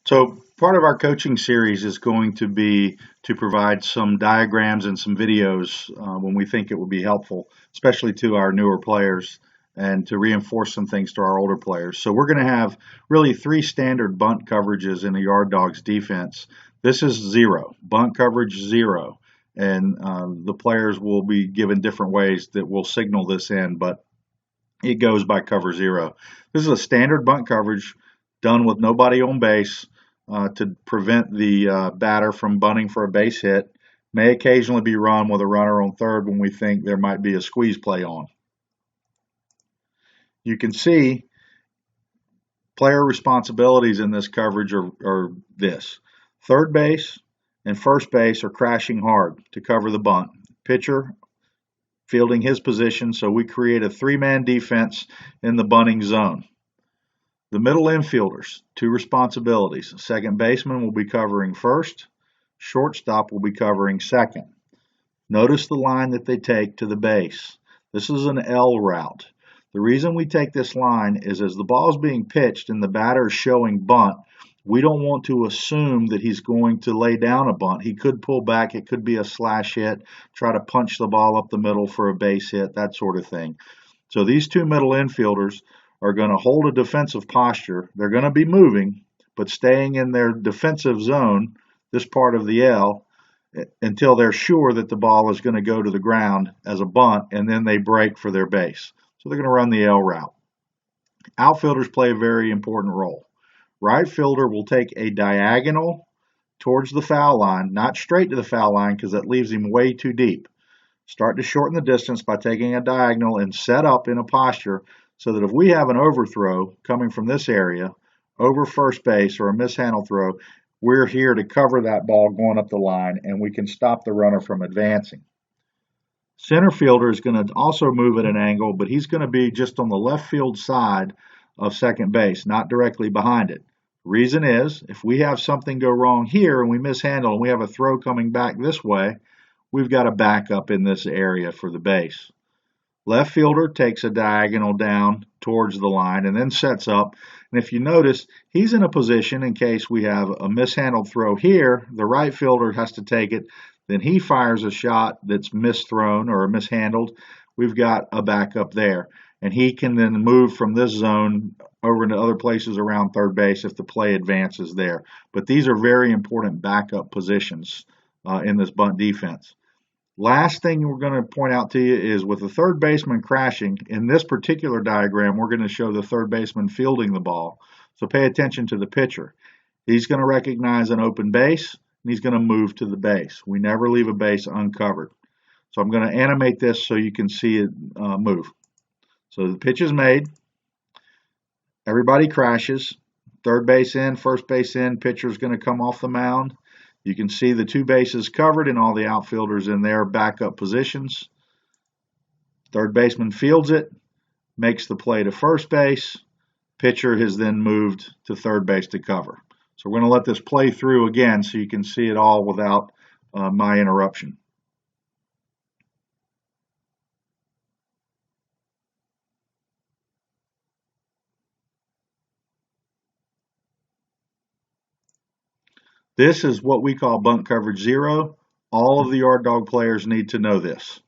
So part of our coaching series is going to be to provide some diagrams and some videos when we think it will be helpful, especially to our newer players, and to reinforce some things to our older players. So we're going to have really three standard bunt coverages in the Yard Dogs defense. This is zero, bunt coverage zero, and the players will be given different ways that will signal this in, but it goes by cover zero. This is a standard bunt coverage done with nobody on base to prevent the batter from bunting for a base hit. May occasionally be run with a runner on third when we think there might be a squeeze play on. You can see player responsibilities in this coverage are this. Third base and first base are crashing hard to cover the bunt. Pitcher fielding his position, so we create a three-man defense in the bunting zone. The middle infielders, two responsibilities. Second baseman will be covering first. Shortstop will be covering second. Notice the line that they take to the base. This is an L route. The reason we take this line is as the ball is being pitched and the batter is showing bunt, we don't want to assume that he's going to lay down a bunt. He could pull back. It could be a slash hit, try to punch the ball up the middle for a base hit, that sort of thing. So these two middle infielders are going to hold a defensive posture. They're going to be moving, but staying in their defensive zone, this part of the L, until they're sure that the ball is going to go to the ground as a bunt, and then they break for their base. So they're going to run the L route. Outfielders play a very important role. Right fielder will take a diagonal towards the foul line, not straight to the foul line because that leaves him way too deep. Start to shorten the distance by taking a diagonal and set up in a posture so that if we have an overthrow coming from this area over first base or a mishandled throw, we're here to cover that ball going up the line and we can stop the runner from advancing. Center fielder is going to also move at an angle, but he's going to be just on the left field side of second base, not directly behind it. Reason is, if we have something go wrong here and we mishandle and we have a throw coming back this way, we've got a backup in this area for the base. Left fielder takes a diagonal down towards the line and then sets up. And if you notice, he's in a position in case we have a mishandled throw here, the right fielder has to take it. Then he fires a shot that's misthrown or mishandled. We've got a backup there. And he can then move from this zone over into other places around third base if the play advances there. But these are very important backup positions in this bunt defense. Last thing we're going to point out to you is with the third baseman crashing, in this particular diagram, we're going to show the third baseman fielding the ball. So pay attention to the pitcher. He's going to recognize an open base, and he's going to move to the base. We never leave a base uncovered. So I'm going to animate this so you can see it move. So the pitch is made. Everybody crashes. Third base in, first base in, pitcher's going to come off the mound. You can see the two bases covered and all the outfielders in their backup positions. Third baseman fields it, makes the play to first base. Pitcher has then moved to third base to cover. So we're going to let this play through again so you can see it all without my interruption. This is what we call bunt coverage zero. All of the Yard Dog players need to know this.